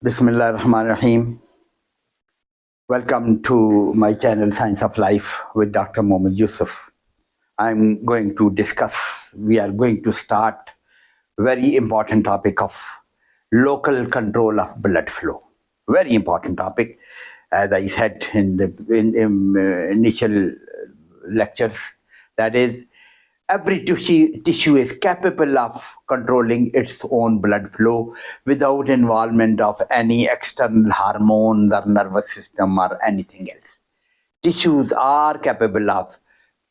Bismillahirrahmanirrahim. Welcome to my channel Science of Life with Dr. Muhammad Yusuf. We are going to start very important topic of local control of blood flow. Very important topic, as I said in the initial lectures, that is every tissue is capable of controlling its own blood flow without involvement of any external hormones or nervous system or anything else. Tissues are capable of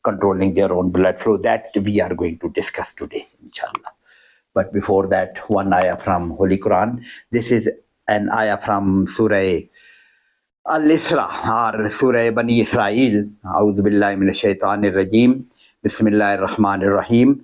controlling their own blood flow. That we are going to discuss today, inshallah. But before that, one ayah from Holy Quran. This is an ayah from Surah Al-Isra or Surah Bani Israel. A'udhu billahi minash shaitanir rajim. Bismillahir Rahmanir Rahim.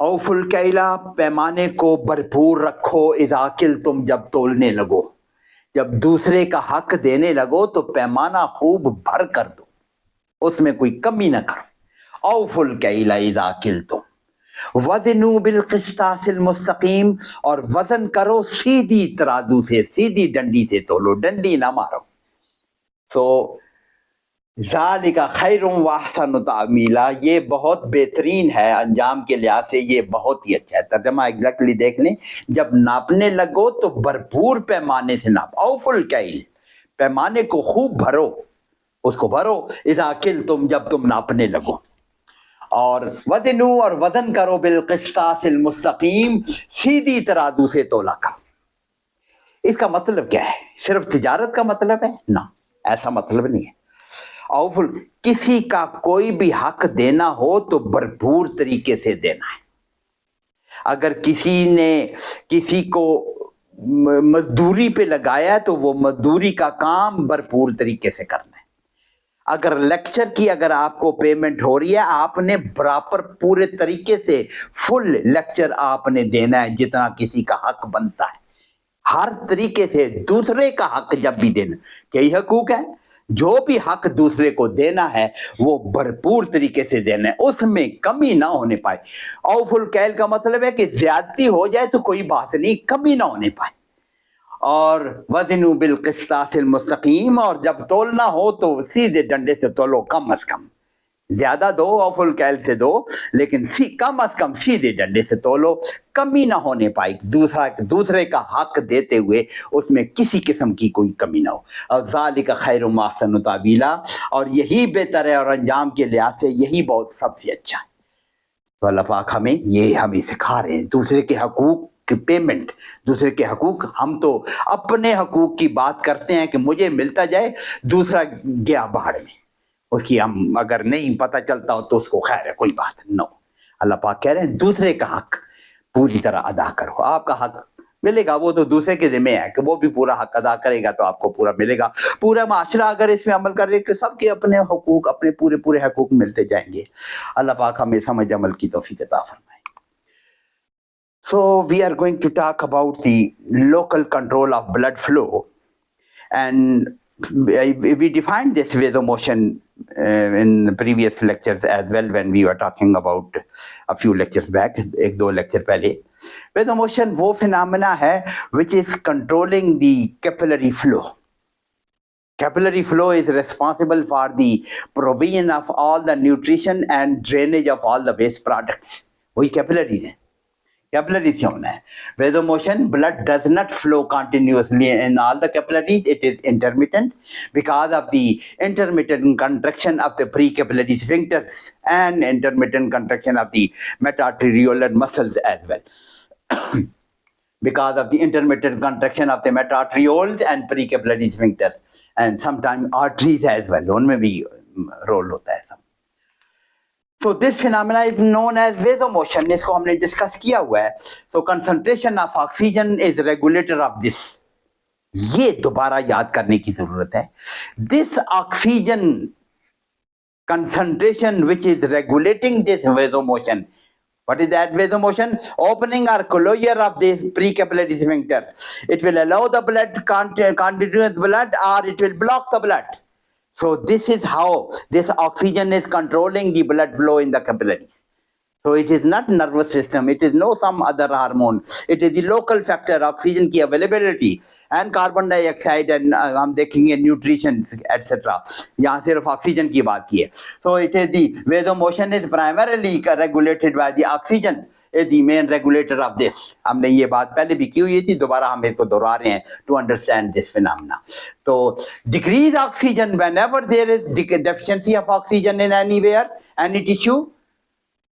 औफुल कैला, पैमाने को भरपूर रखो, इज़ा किल्तुम, जब तोलने लगो, जब दूसरे का हक देने लगो तो पैमाना खूब भर कर दो, उसमें कोई कमी ना करो. औफुल कैला इज़ा किल्तुम वज़नु बिलक़िस्तासिल मुस्तक़ीम, और वजन करो सीधी तराजू से, सीधी डंडी से तोलो, डंडी ना मारो. सो ज़ालिका खैरुम व अहसनु तावीला, ये बहुत बेहतरीन है अंजाम के लिहाज से, ये बहुत ही अच्छा है. तर्जुमा एग्जैक्टली देख लें, जब नापने लगो तो भरपूर पैमाने से नाप. औफुल कैल, पैमाने को खूब भरो, उसको भरो. इज़ा किल्तुम, जब तुम नापने लगो. और वज़नु, और वजन करो, बिलक़िस्तासिल मुस्तक़ीम, सीधी तराजू से तोला करो. इसका मतलब क्या है? सिर्फ तिजारत का मतलब है? ना, ऐसा मतलब नहीं है. औफुल, किसी का कोई भी हक देना हो तो भरपूर तरीके से देना है. अगर किसी ने किसी को मजदूरी पे लगाया तो वो मजदूरी का काम भरपूर तरीके से करना है. अगर लेक्चर की अगर आपको पेमेंट हो रही है, आपने बराबर पूरे तरीके से फुल लेक्चर आपने देना है, जितना किसी का हक बनता है, हर तरीके से. दूसरे का हक जब भी देना, कई हकूक है, जो भी हक दूसरे को देना है वो भरपूर तरीके से देना है, उसमें कमी ना होने पाए. औफुल कैल का मतलब है कि ज्यादती हो जाए तो कोई बात नहीं, कमी ना होने पाए. और वज़नु बिलक़िस्तासिल मुस्तक़ीम, और जब तोलना हो तो सीधे डंडे से तोलो, कम अज कम. ज्यादा दो, औफुल कैल से दो, लेकिन कम अज कम सीधे डंडे से तोलो, कमी ना होने पाए. दूसरे का हक देते हुए उसमें किसी किस्म की कोई कमी ना हो. और ज़ालिका खैरुम व अहसनु तावीला, और यही बेहतर है और अंजाम के लिहाज से यही बहुत सबसे अच्छा है. तो अल्लाह पाक हमें सिखा रहे हैं दूसरे के हकूक की पेमेंट, दूसरे के हकूक. हम तो अपने हकूक की बात करते हैं कि मुझे मिलता जाए, दूसरा गया बाहर में, उसकी हम अगर नहीं पता चलता हो तो उसको खैर है, कोई बात नो. अल्लाह पाक कह रहे हैं दूसरे का हक पूरी तरह अदा करो, आपका हक मिलेगा. वो तो दूसरे के जिम्मे है कि वो भी पूरा हक अदा करेगा तो आपको पूरा मिलेगा. पूरा माशरा अगर इसमें अमल करे कि सबके अपने हकूक, अपने पूरे पूरे हकूक मिलते जाएंगे. अल्लाह पाक हमें समझ अमल की तौफीक अता फरमाए. So we are going to talk about the local control of blood flow, and we defined this vasomotion in the previous lectures as well, when we were talking about a few lectures back, एक दो lecture पहले. Vasomotion वो phenomena है which is controlling the capillary flow. Capillary flow is responsible for the provision of all the nutrition and drainage of all the waste products. वही capillaries हैं. Capillaries क्या होना है? Vasomotion, blood does not flow continuously in all the capillaries. It is intermittent because of the intermittent contraction of the precapillary sphincters and intermittent contraction of the metaarteriolar muscles as well. Because of the intermittent contraction of the metaarterioles and precapillary sphincters, and sometimes arteries as well, उनमें भी role होता है सब. So this phenomena is known as vasomotion. इसको हमने discuss किया हुआ है. So concentration of oxygen is regulator of this. ये दोबारा याद करने की जरूरत है. This oxygen concentration which is regulating this vasomotion. What is that vasomotion? Opening or closure of the precapillary sphincter. It will allow the blood, continuous blood, or it will block the blood. So this is how this oxygen is controlling the blood flow in the capillaries. So it is not nervous system, it is no some other hormone. It is the local factor, oxygen की availability and carbon dioxide and हम देखेंगे nutrition etc. यहाँ सिर्फ oxygen की बात की है. So it is the vasomotion is primarily regulated by the oxygen is the main regulator of this. हमने ये बात पहले भी की हुई थी, दोबारा हम इसको दोहरा रहे हैं to understand this phenomena. So decrease oxygen whenever there is deficiency of oxygen in anywhere, any tissue.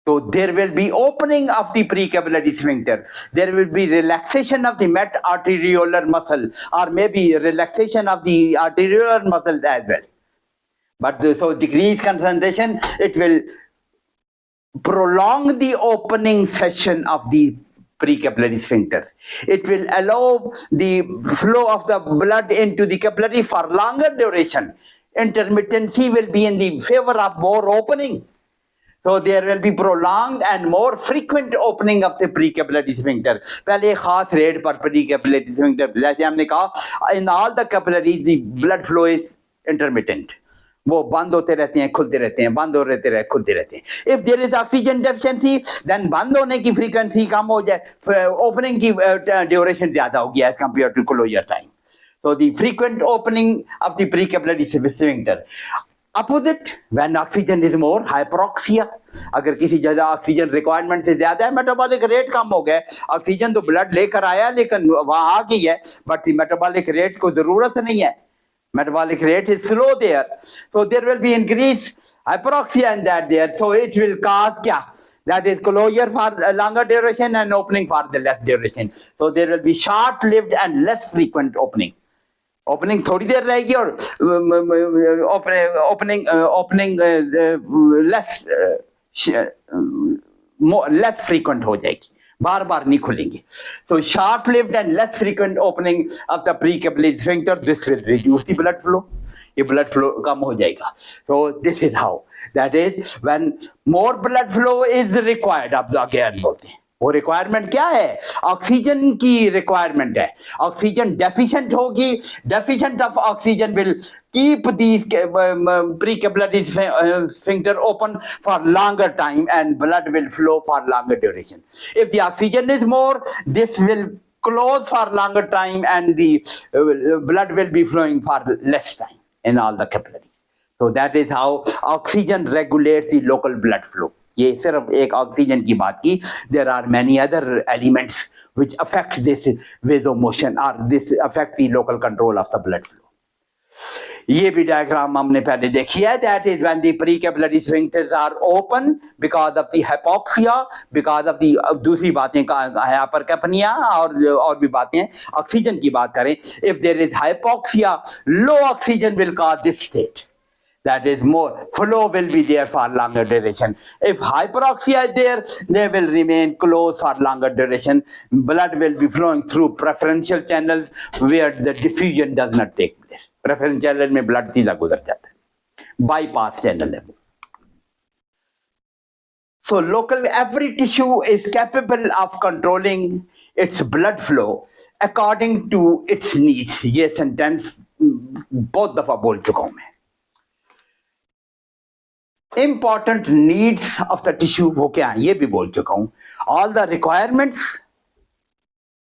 So there will be opening of the precapillary sphincter. There will be relaxation of the meta-arteriolar muscle, or maybe relaxation of the arteriolar muscles as well. But so decreased concentration, it will prolong the opening session of the precapillary sphincter. It will allow the flow of the blood into the capillary for longer duration. Intermittency will be in the favor of more opening. So there will be prolonged and more frequent opening of the precapillary sphincter. पहले खास rate पर precapillary sphincter, जैसे हमने कहा, in all the capillaries the blood flow is intermittent. वो बंद होते रहते हैं, खुलते रहते हैं, बंद होते रहते हैं, खुलते रहते हैं. If there is oxygen deficiency, then बंद होने की frequency कम हो जाए, opening की duration ज़्यादा होगी as compared to closure time. So the frequent opening of the precapillary sphincter. Opposite, when oxygen is more, hyperoxia. अगर किसी जगह ऑक्सीजन रिक्वायरमेंट से ज्यादा है, मेटाबॉलिक रेट कम हो गया, ऑक्सीजन तो ब्लड लेकर आया लेकिन वहां आ गई है, बट मेटाबॉलिक रेट को जरूरत नहीं है, metabolic rate is slow there, so there will be increased hyperoxia in that there, so it will cause क्या, that is closure for a longer duration and opening for the less duration. So there will be short lived and less frequent opening. Opening थोड़ी देर रहेगी और opening less frequent हो जाएगी, बार बार नहीं खुलेंगे. So short lived and less frequent opening of the precapillary sphincter, this will reduce the blood flow. ये blood flow कम हो जाएगा. So this is how, that is when more blood flow is required. अब again बोलते हैं वो requirement क्या है, ऑक्सीजन की रिक्वायरमेंट है. ऑक्सीजन डेफिशिएंट होगी, deficient of oxygen will keep these precapillary sphincter open for longer time and blood will flow for longer duration. If the oxygen is more, this will close for longer time and the blood will be flowing for less time in all the capillaries. So that is how oxygen regulates the local blood flow. ये सिर्फ एक oxygen की बात की. There are many other elements which affect this vasomotion or this affect the local control of the blood flow. ये भी diagram हमने पहले देखी है. That is when the precapillary sphincters are open because of the hypoxia, because of the दूसरी बातें hypercapnia और भी बातें. ऑक्सीजन की बात करें, if there is hypoxia, low oxygen will cause this state. That is more flow will be there for longer duration. If hyperoxia is there, they will remain closed for longer duration. Blood will be flowing through preferential channels where the diffusion does not take place. Preferential channel में blood सीधा गुजर जाता है, bypass channel है. So local, every tissue is capable of controlling its blood flow according to its needs. ये sentence बहुत दफा बोल चुका हूं मैं. Important needs of the tissue वो क्या है ये भी बोल चुका हूं. All the requirements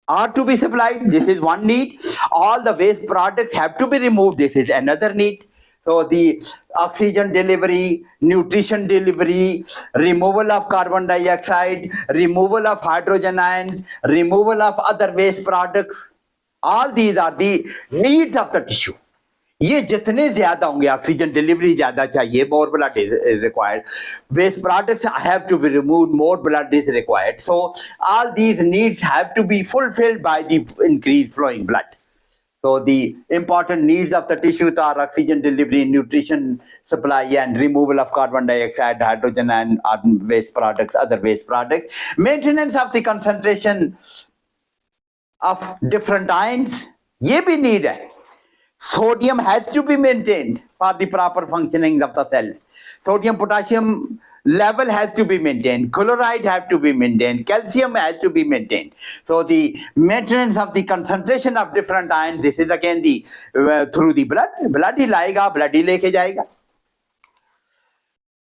are to be supplied, this is one need. All the waste products have to be removed, this is another need. So the oxygen delivery, nutrition delivery, removal of carbon dioxide, removal of hydrogen ions, removal of other waste products, all these are the needs of the tissue. ये जितने ज्यादा होंगे, oxygen delivery ज्यादा चाहिए, more blood is required, waste products have to be removed, more blood is required. So all these needs have to be fulfilled by the increase flowing blood. So the important needs of the tissues are oxygen delivery, nutrition supply, and removal of carbon dioxide, hydrogen, and waste products, other waste products. Maintenance of the concentration of different ions, ये भी need है. Sodium has to be maintained for the proper functioning of the cell. Sodium potassium level has to be maintained. Chloride has to be maintained. Calcium has to be maintained. So the maintenance of the concentration of different ions, this is again the through the blood. Blood ही लाएगा, blood ही लेके जाएगा.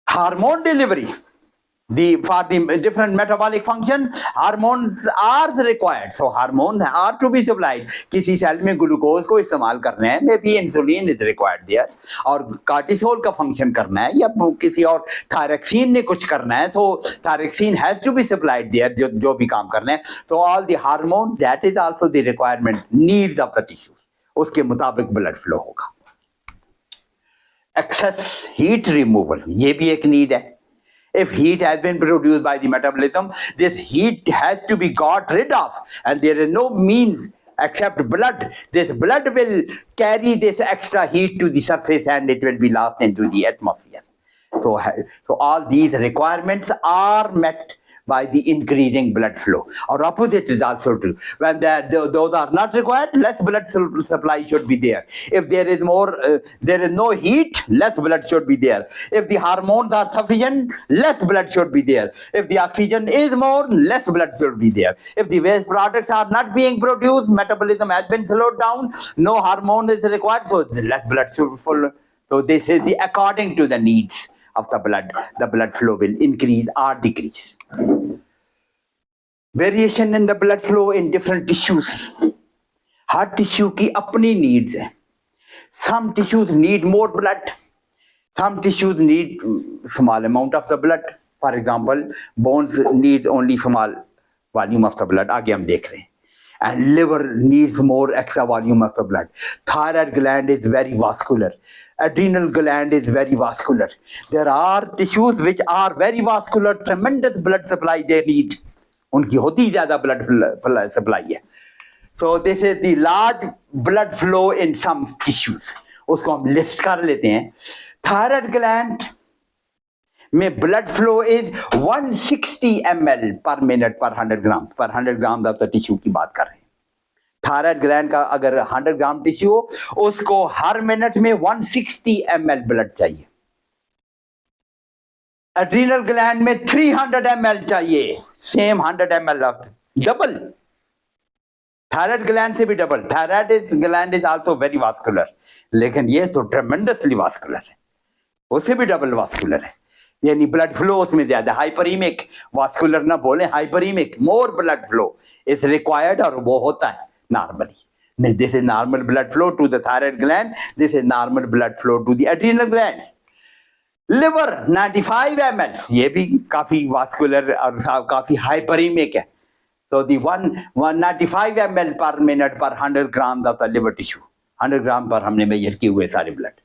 Hormone delivery. For the different metabolic function, hormones are required. So hormones are to be supplied. किसी cell में glucose को इस्तेमाल करना है, maybe insulin is required there, और कार्टिसोल का फंक्शन करना है, या किसी और थायरक्सिन ने कुछ करना है, तो thyroxine has to be supplied there, जो भी काम करना है. So all the hormone, that is also the requirement needs of the tissues. उसके मुताबिक blood flow होगा. Excess heat removal, ये भी एक need है. If heat has been produced by the metabolism, this heat has to be got rid of, and there is no means except blood. This blood will carry this extra heat to the surface, and it will be lost into the atmosphere. So all these requirements are met by the increasing blood flow. Or opposite is also true. When those are not required, less blood supply should be there. If there is there is no heat, less blood should be there. If the hormones are sufficient, less blood should be there. If the oxygen is more, less blood should be there. If the waste products are not being produced, metabolism has been slowed down, no hormone is required, so less blood should follow. So this is according to the needs of the blood flow will increase or decrease. Variation in the blood flow in different tissues. Heart tissue की अपनी needs है. Some tissues need more blood. Some tissues need small amount of the blood. For example, bones need only small volume of the blood. आगे हम देख रहे हैं. And liver needs more extra volume of the blood. Thyroid gland is very vascular. Adrenal gland is very vascular. There are tissues which are very vascular, tremendous blood supply they need. उनकी होती ज़्यादा blood supply है. So this is the large blood flow in some tissues. उसको हम list कर लेते हैं. Thyroid gland में blood flow is 160 ml per minute per 100 grams. Per 100 grams of the tissue की बात कर रहे हैं. थायराइड ग्लैंड का अगर 100 ग्राम टिश्यू हो, उसको हर मिनट में 160 ml ब्लड चाहिए. एड्रीनल ग्लैंड में 300 ml चाहिए. Same 100 ml of double. Thyroid gland से भी double. Thyroid gland is also very vascular, लेकिन ये तो ट्रेमेंडसली वास्कुलर है, उससे भी डबल वास्कुलर है. यानी ब्लड फ्लो उसमें ज्यादा. हाइपरीमिक, वास्कुलर ना बोले, हाइपरीमिक, मोर ब्लड फ्लो इज रिक्वायर्ड, और वो होता है normally. This is normal blood flow to the thyroid gland. This is normal blood flow to the adrenal glands. Liver 95 ml, ये भी काफी vascular और काफी hyperemic है. So the 195 ml per minute per 100 grams of the liver tissue. 100 ग्राम पर हमने major किए हुए सारे ब्लड.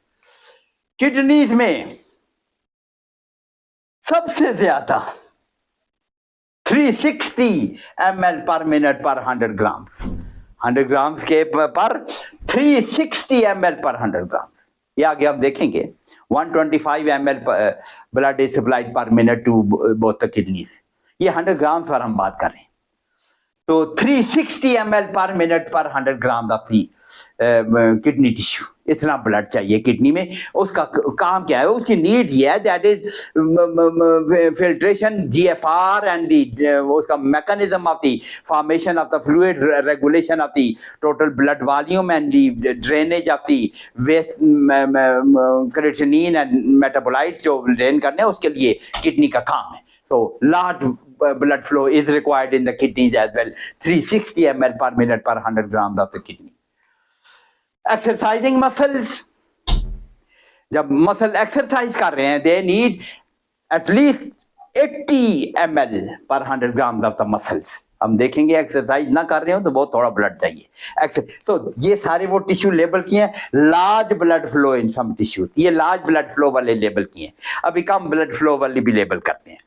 किडनीज में सबसे ज्यादा 360 ml per minute per 100 grams. 100 grams के पर 360 ml per 100 grams. ये आगे आप देखेंगे. 125 ml blood is supplied per minute to both the kidneys. ये 100 ग्राम्स पर हम बात कर रहे हैं. तो 360 ml per minute per 100 grams of the kidney tissue. इतना ब्लड चाहिए किडनी में. उसका काम क्या है? उसकी नीड ये है, that is filtration, GFR, and उसका mechanism of the formation of the fluid, regulation of the total blood volume, and the drainage of the waste creatinine and metabolites जो ड्रेन करने हैं, उसके लिए किडनी का काम है. So large blood flow is required in the kidneys as well. 360 ml per minute per 100 grams of the kidney. Exercising muscles. जब muscle exercise कर रहे हैं, they need at least 80 ml per 100 grams of the muscles. हम देखेंगे exercise ना कर रहे हो तो बहुत थोड़ा ब्लड चाहिए. तो ये सारे वो टिश्यू लेबल किए हैं. Large blood flow in some tissue, ये लार्ज ब्लड फ्लो वाले लेबल किए हैं. अभी कम ब्लड फ्लो वाले भी लेबल करते हैं,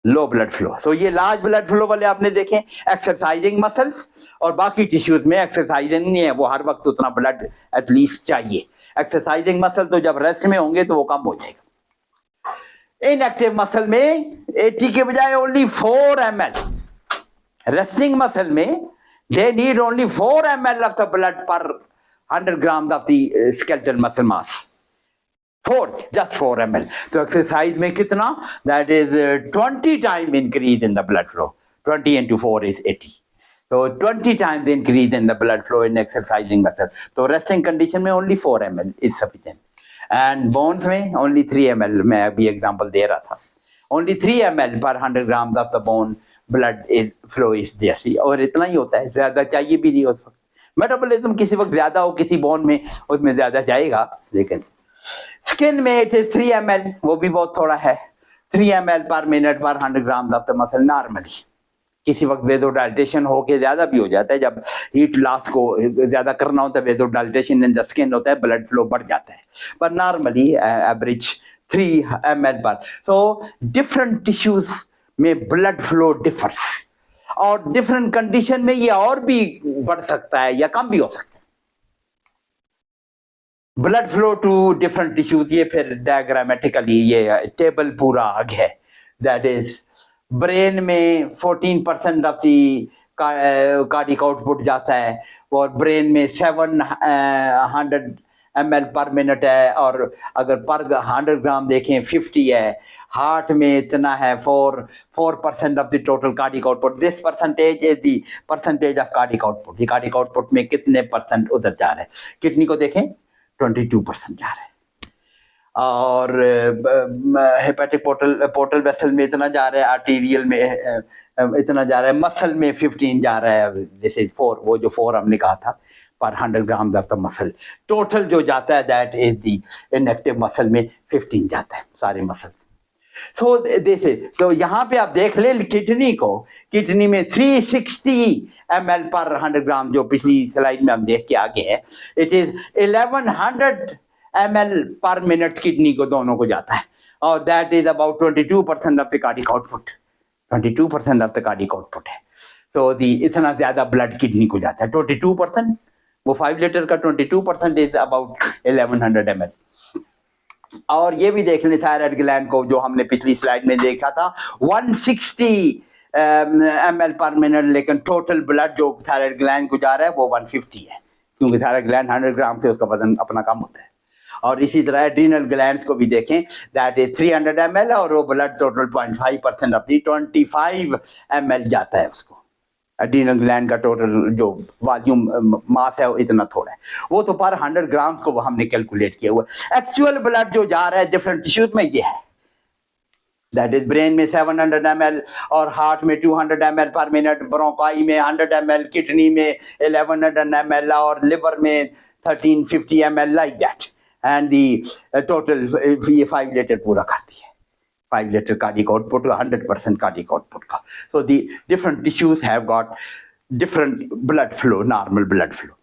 लो ब्लड फ्लो. सो ये लार्ज ब्लड फ्लो वाले आपने देखे एक्सरसाइजिंग मसल्स, और बाकी टिश्यूज में एक्सरसाइजिंग नहीं है, वो हर वक्त उतना ब्लड एटलीस्ट चाहिए. एक्सरसाइजिंग मसल तो जब रेस्ट में होंगे तो वो कम हो जाएगा. इनएक्टिव मसल में 80 के बजाय ओनली 4 ml. रेस्टिंग मसल में they need only 4 ml of the blood पर 100 grams of the skeletal muscle mass. 4 ml. तो एक्सरसाइज में कितना? That is 20 time increase in the blood flow. 20 into 4 is 80. So 20 times increase in the blood flow in exercising method. तो resting condition में only 4 ml is sufficient. And bones में only 3 ml. मैं अभी example दे रहा था. only 3 ml per 100 grams of the bone blood is flow is there, और इतना ही होता है, ज़्यादा चाहिए भी नहीं उस वक्त। मेटाबॉलिज्म किसी वक्त ज़्यादा हो किसी बोन में, उसमें ज़्यादा जाएगा, लेकिन स्किन में इट इज 3 ml, वो भी बहुत थोड़ा है, 3 ml पर मिनट पर 100 gram of the muscle normally. किसी वक्त वेजोडाइलेशन होके ज्यादा भी हो जाता है, जब हीट लॉस को ज्यादा करना होता है, वेजोडाइलेशन इन द स्किन होता है, ब्लड फ्लो बढ़ जाता है, पर नॉर्मली एवरेज 3 ml पर। तो डिफरेंट टिश्यूज में ब्लड फ्लो डिफर्स, और डिफरेंट कंडीशन में ये और भी बढ़ सकता है या कम भी हो सकता है। Blood flow to different tissues, ये फिर डायग्रामेटिकली ये टेबल पूरा आगे है। दैट इज ब्रेन में 14% ऑफ दी कार्डिक आउटपुट जाता है, और ब्रेन में 700 ml पर मिनट है, और अगर पर 100 ग्राम देखें 50 है। हार्ट में इतना है 4% of the total cardiac output. This percentage is the percentage of cardiac output. ये कार्डिक आउटपुट में कितने परसेंट उधर जा रहे हैं। किडनी को देखें 22% जा रहा है, और हेपेटिक पोर्टल वेसल में इतना जा रहा है, आर्टीरियल में इतना जा रहा है, मसल में 15 जा रहा है। जैसे 4, वो जो 4 हमने कहा था पर 100 gram of the muscle, total जो जाता है that is the inactive muscle में 15 जाता है सारे मसल। सो जैसे तो यहाँ पे आप देख ले किडनी को, किडनी में 360 ml पर 100 ग्राम, जो पिछली स्लाइड में हम देख के आगे है, इट इज 1100 ml पर मिनट किडनी को, दोनों को जाता है, और that is about 22% of the cardiac output. 22% of the cardiac output है। सो दी इतना ज्यादा ब्लड किडनी को जाता है, 22%, वो 5 लीटर का 22% इज अबाउट 1100 ml। और ये भी देख लें थायराइड ग्लैंड को, जो हमने पिछली स्लाइड में देखा था 160 ml पर मिनट, लेकिन टोटल ब्लड जो थायराइड ग्लैंड को जा रहा है वो 150 है, क्योंकि थायराइड ग्लैंड 100 ग्राम से उसका वजन अपना कम होता है। और इसी तरह एड्रीनल ग्लैंड्स को भी देखें, दैट इज 300 ml, और वो blood total 0.5% of the 25 ml जाता है उसको। एड्रीनल ग्लैंड का टोटल जो वॉल्यूम मास है वो इतना थोड़ा है, वो तो पर 100 ग्राम को वो हमने कैलकुलेट किया हुआ। एक्चुअल ब्लड जो जा रहा है डिफरेंट टिश्यूज में ये है, दैट इज ब्रेन में 700 ml, और हार्ट में 200 ml पर मिनट, ब्रोंकाई में 100 ml, किडनी में 1100 ml, और लिवर में 1350 ml, like that. And the total ये 5 लीटर पूरा करती है, 5 litre cardiac output, 100% cardiac output का। So the different tissues have got different blood flow, normal blood flow.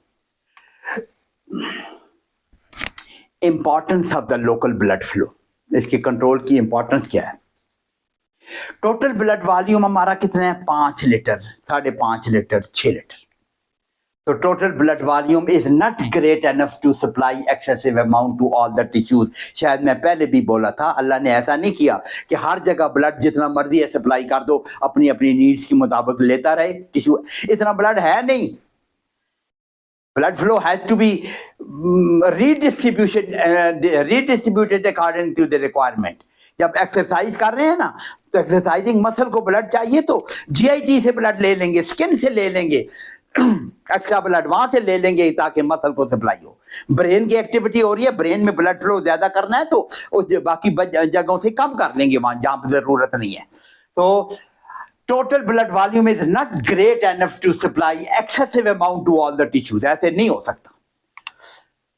Importance of the local blood flow, इसके control की importance क्या है। Total blood volume हमारा कितना है, 5 लीटर, 5.5 लीटर, 6 लीटर। तो total blood volume is not great enough to supply excessive amount to all the tissues. शायद मैं पहले भी बोला था, अल्लाह ने ऐसा नहीं किया कि हर जगह ब्लड जितना मर्जी है सप्लाई कर दो, अपनी अपनी नीड्स के मुताबिक लेता रहे टिश्यू, इतना ब्लड है नहीं। Blood flow has to be redistributed according to the requirement. जब एक्सरसाइज कर रहे हैं ना, तो एक्सरसाइजिंग मसल को ब्लड चाहिए, तो जीआईटी से ब्लड ले लेंगे, स्किन से ले लेंगे, एक्स्ट्रा ब्लड वहां से ले लेंगे ताकि मसल को सप्लाई हो। ब्रेन की एक्टिविटी हो रही है, ब्रेन में ब्लड फ्लो ज्यादा करना है, तो उस बाकी जगहों से कम कर लेंगे वहां जहां पर जरूरत नहीं है। तो total blood volume is not great enough to supply excessive amount to all the tissues, ऐसे नहीं हो सकता।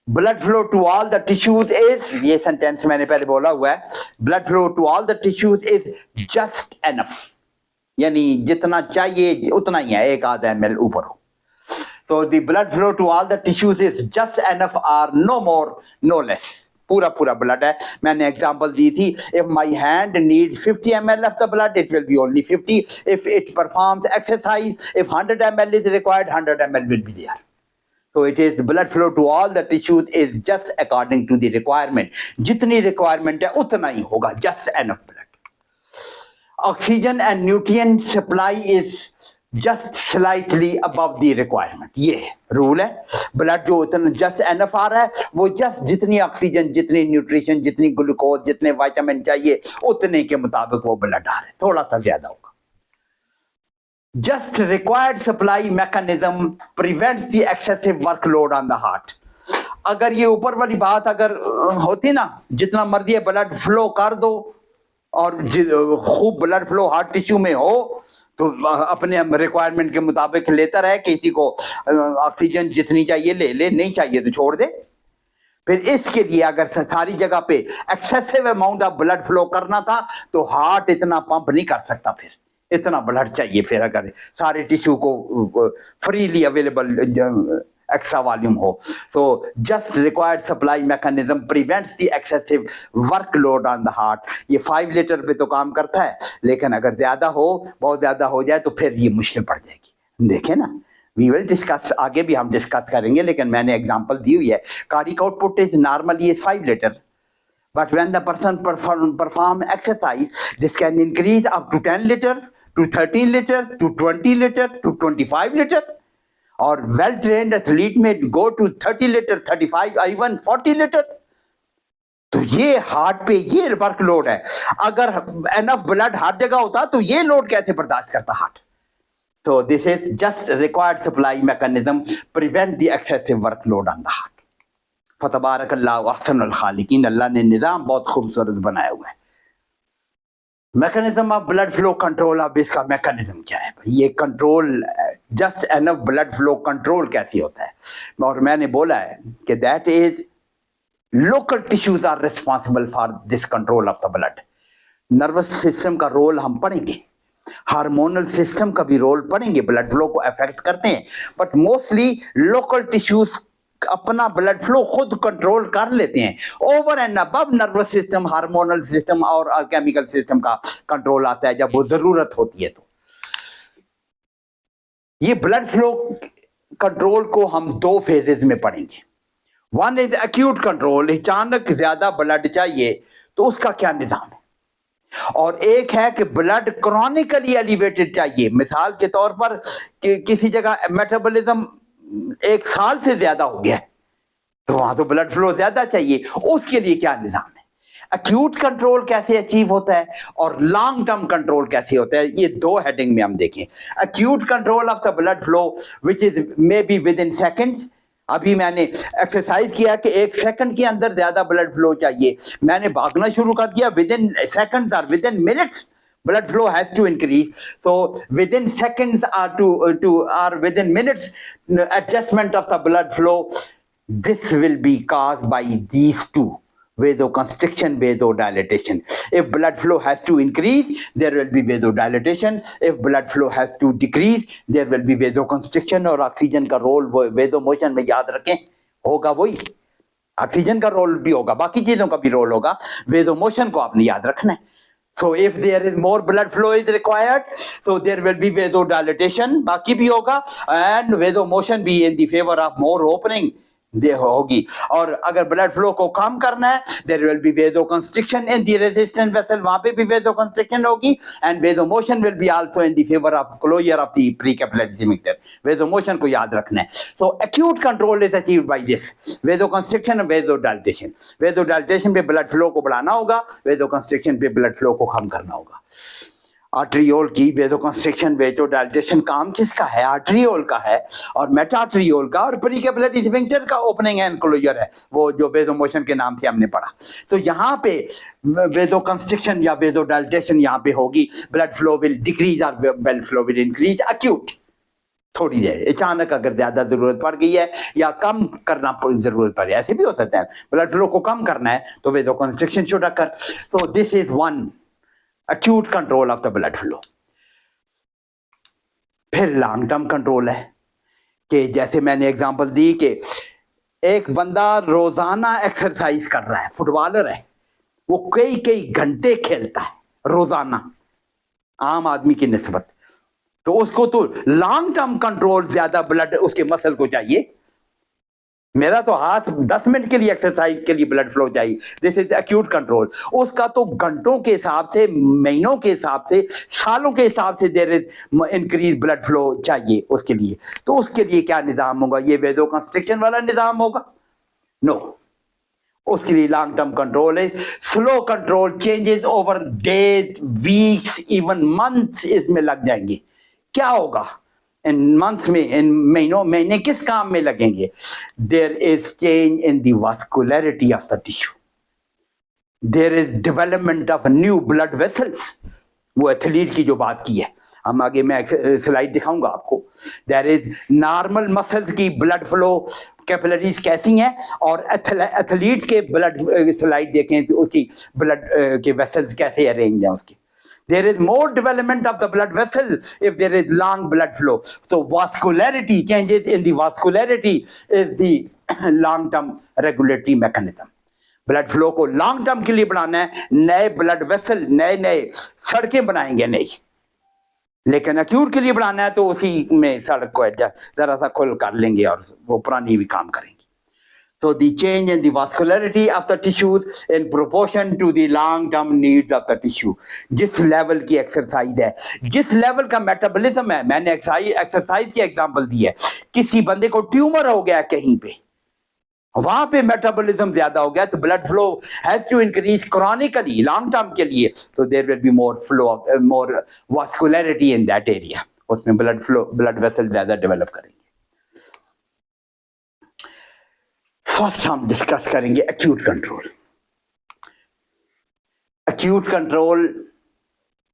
Blood flow to all the tissues is, ये सेंटेंस मैंने पहले बोला हुआ है, blood flow to all the tissues is just enough, यानी जितना चाहिए उतना ही है, 1 आधा ml ऊपर हो। So the blood flow to all the tissues is just enough or no more, no less. पूरा blood है। मैंने एग्जांपल दी थी, if my hand needs 50 ml of the blood, it will be only 50. If it performs exercise, if 100 ml is required, 100 ml will be there. So it is the blood flow to all the tissues is just according to the requirement. जितनी requirement है उतना ही होगा, just enough blood. Oxygen and nutrient supply is just slightly above the requirement, ये rule है। Blood जो इतना just enough आ रहा है, वो जस्ट जितनी ऑक्सीजन, जितनी न्यूट्रिशन, जितनी ग्लूकोज, जितने विटामिन चाहिए उतने के मुताबिक वो ब्लड आ रहा है, थोड़ा सा ज्यादा होगा। Just required supply mechanism prevents the excessive workload on the heart. अगर ये ऊपर वाली बात अगर होती ना, जितना मर्जी ब्लड फ्लो कर दो, और खूब ब्लड फ्लो हार्ट टिश्यू में हो तो अपने रिक्वायरमेंट के मुताबिक लेता रहे, किसी को ऑक्सीजन जितनी चाहिए ले ले, नहीं चाहिए तो छोड़ दे। फिर इसके लिए अगर सारी जगह पे excessive amount of blood flow करना था तो हार्ट इतना पंप नहीं कर सकता, फिर इतना ब्लड चाहिए फिर अगर सारे टिश्यू को फ्रीली अवेलेबल एक्स्ट्रा वॉल्यूम हो। So just required supply mechanism prevents the excessive workload on the heart. ये 5 लीटर पे तो काम करता है, लेकिन अगर ज्यादा हो, बहुत ज्यादा हो जाए तो फिर ये मुश्किल पड़ जाएगी। देखें ना, वी विल डिस्कस, आगे भी हम डिस्कस करेंगे, लेकिन मैंने एग्जांपल दी हुई है। Cardiac output is normally 5 litre, but when the person perform exercise, this can increase up to 10 liters to 13 liters to 20 liters to 25 liters, और well trained athlete may go to 30 liter, 35, even 40 liter। तो ये heart पे ये workload है। अगर enough blood हर जगह होता तो ये लोड कैसे बर्दाश्त करता heart. So this is just required supply mechanism prevent the excessive workload on the heart। फतबारकल्लाहु अहसनुल खालिकीन, अल्लाह ने निज़ाम बहुत खूबसूरत बनाया हुआ है। Mechanism of blood flow control, अब इसका मैकेनिज्म क्या है भाई? ये control just enough blood flow control कैसे होता है? और मैंने बोला है कि that is local tissues are responsible for this control of the blood. Nervous system का रोल हम पढ़ेंगे, हार्मोनल सिस्टम का भी रोल पढ़ेंगे, ब्लड फ्लो को अफेक्ट करते हैं, बट मोस्टली लोकल टिश्यूज अपना ब्लड फ्लो खुद कंट्रोल कर लेते हैं। Over and above nervous system, hormonal system और केमिकल सिस्टम का कंट्रोल आता है जब वो जरूरत होती है। तो ये ब्लड फ्लो कंट्रोल को हम 2 फेजेस में पढ़ेंगे। वन इज एक्यूट कंट्रोल, अचानक ज्यादा ब्लड चाहिए तो उसका क्या निजाम है, और एक है कि ब्लड क्रॉनिकली एलिवेटेड चाहिए। मिसाल के तौर पर किसी जगह मेटाबॉलिज्म 1 साल से ज्यादा हो गया तो वहां तो ब्लड फ्लो ज्यादा चाहिए, उसके लिए क्या निजाम है। एक्यूट कंट्रोल कैसे अचीव होता है और लॉन्ग टर्म कंट्रोल कैसे होता है, ये 2 हेडिंग में हम देखें। Acute control of the blood flow which is may be with in seconds. अभी मैंने एक्सरसाइज किया कि 1 सेकंड के अंदर ज्यादा ब्लड फ्लो चाहिए, मैंने भागना शुरू कर दिया, विद इन सेकंड्स और with in minutes blood flow has to increase। So within seconds or within minutes adjustment of the blood flow, this will be caused by these 2, vasoconstriction, vasodilatation। If blood flow has to increase, there will be vasodilatation। If blood flow has to decrease, there will be vasoconstriction। और oxygen का role वो वेजोमोशन में याद रखें होगा, वही oxygen का role भी होगा, बाकी चीजों का भी रोल होगा, वेजोमोशन को आपने याद रखना है। So if there is more blood flow is required, so there will be vasodilatation, बाकी भी होगा, and vasomotion भी in the favor of more opening दे होगी। और अगर ब्लड फ्लो को कम करना है, there will be vasoconstriction in the resistant vessel, वहां पे भी vasoconstriction होगी, and vasomotion will be also in the favor of closure of the precapillary sphincter। vasomotion को याद रखना है। So acute control is achieved by this vasoconstriction and vasodilatation। vasodilatation पे blood flow को बढ़ाना होगा, vasoconstriction पे ब्लड फ्लो को कम करना होगा। आर्ट्रियोल की वेजोकंस्ट्रिक्शन, वेजोडाइलेशन काम किसका है? आर्ट्रियोल का है, और मेटाआर्ट्रियोल का, और प्रीकैपिलरी स्फिंक्टर का ओपनिंग एंड क्लोजर है, वो जो वेजोमोशन के नाम से हमने पढ़ा। तो यहाँ पे वेजोकंस्ट्रिक्शन या वेजोडाइलेशन यहाँ पे होगी, ब्लड फ्लो विल डिक्रीज और blood flow will increase. Acute थोड़ी देर, अचानक अगर ज्यादा जरूरत पड़ गई है या कम करना जरूरत पड़े, ऐसे भी हो सकता है, ब्लड फ्लो को कम करना है तो वेजोकंस्ट्रिक्शन should occur. So this is one acute control of the blood flow। फिर लॉन्ग टर्म कंट्रोल है कि जैसे मैंने एग्जांपल दी कि एक बंदा रोजाना एक्सरसाइज कर रहा है, फुटबॉलर है, वो कई कई घंटे खेलता है रोजाना आम आदमी की निस्बत, तो उसको तो लॉन्ग टर्म कंट्रोल ज्यादा ब्लड उसके मसल को चाहिए। मेरा तो हाथ 10 मिनट के लिए एक्सरसाइज के लिए ब्लड फ्लो चाहिए, दिस इज एक्यूट कंट्रोल। उसका तो घंटों के हिसाब से, महीनों के हिसाब से, सालों के हिसाब से there is increase blood flow चाहिए उसके लिए। तो उसके लिए क्या निजाम होगा? ये वेजोकंस्ट्रिक्शन वाला निजाम होगा? नो, उसके लिए लॉन्ग टर्म कंट्रोल है, slow control, changes over days, weeks, even months इसमें लग जाएंगे। क्या होगा इन मंथ्स में, इन महीनों, महीने किस काम में लगेंगे? There is change in the vascularity of the tissue. There is development of new blood vessels, वो एथलीट की जो बात की है, हम आगे मैं स्लाइड दिखाऊंगा आपको। देयर इज नॉर्मल मसल्स की ब्लड फ्लो कैपिलरीज कैसी हैं, और एथलीट्स के ब्लड स्लाइड देखें तो उसकी ब्लड के वेसल्स कैसे अरेंज हैं उसके। There is more development of the blood vessel if there is long blood flow. So vascularity, changes in the vascularity is the long term regulatory mechanism. Blood flow को long term के लिए बढ़ाना है, नए blood vessel, नए नए सड़कें बनाएंगे नहीं, लेकिन अक्यूट के लिए बढ़ाना है तो उसी में सड़क को जरा सा खुल कर लेंगे और वो पुरानी भी काम करेंगे। So the change in the vascularity of the tissues in proportion to the long-term needs of the tissue. जिस लेवल की एक्सरसाइज है, जिस लेवल का मेटाबॉलिज्म है, मैंने एक्सरसाइज की एग्जांपल दी है, किसी बंदे को ट्यूमर हो गया कहीं पे, वहां पे मेटाबॉलिज्म ज्यादा हो गया तो blood flow has to increase chronically long term के लिए, so there will be more flow, more vascularity in that area. उसमें ब्लड फ्लो, ब्लड वेसल ज्यादा डेवलप करेंगे। फर्स्ट हम डिस्कस करेंगे acute control. Acute control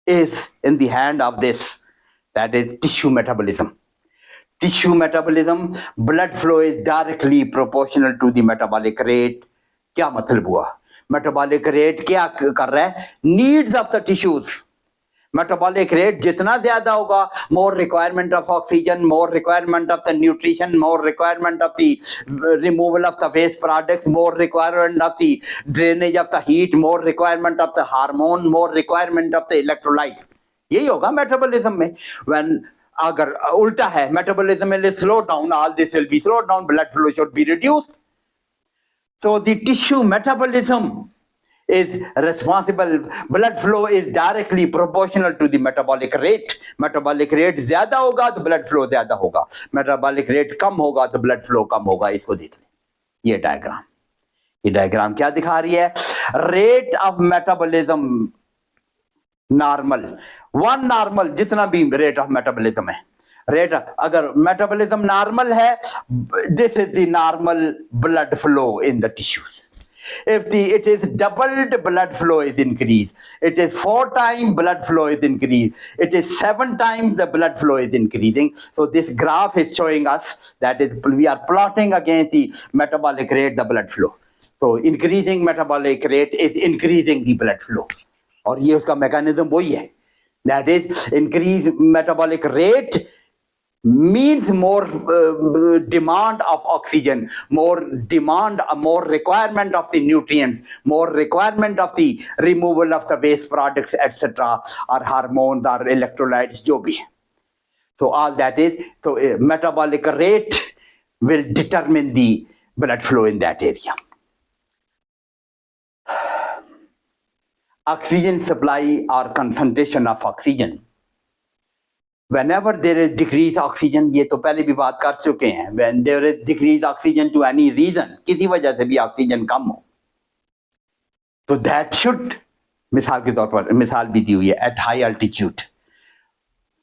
is in the hand of this, that is tissue metabolism. Tissue metabolism, blood flow is directly proportional to the metabolic rate. क्या मतलब हुआ? metabolic rate क्या कर रहा है? Needs of the tissues. metabolic rate जितना ज्यादा होगा, more requirement of oxygen, more requirement of the nutrition, more requirement of the removal of the waste products, more requirement of the drainage of the heat, more requirement of the hormone, more requirement of the electrolytes. यही होगा metabolism में। when अगर उल्टा है, metabolism will slow down, all this will be slowed down, blood flow should be reduced. So the tissue metabolism is responsible, blood flow is directly proportional to the metabolic rate. metabolic rate ज्यादा होगा तो blood flow ज्यादा होगा, metabolic rate कम होगा तो blood flow कम होगा। इसको देख लें, ये डायग्राम क्या दिखा रही है? rate of metabolism normal, one normal, जितना भी रेट ऑफ मेटाबॉलिज्म है, रेट अगर मेटाबॉलिज्म नॉर्मल है, this is the normal blood flow in the tissues. If it is doubled, blood flow is increased. It is 4 times blood flow is increased. It is 7 times the blood flow is increasing. So this graph is showing us that we are plotting against the metabolic rate, the blood flow. So increasing metabolic rate is increasing the blood flow. और ये उसका mechanism वही है, that is increase metabolic rate means more demand of oxygen, more demand, more requirement of the nutrients, more requirement of the removal of the waste products, etc., or hormones or electrolytes, जो भी है। So all that is, so metabolic rate will determine the blood flow in that area. Oxygen supply or concentration of oxygen. Whenever there is decreased oxygen, ये तो पहले भी बात कर चुके हैं, when there is decreased oxygen to any reason, किसी वजह से भी ऑक्सीजन कम हो, तो that should, मिसाल के तौर पर मिसाल भी दी हुई है, at high altitude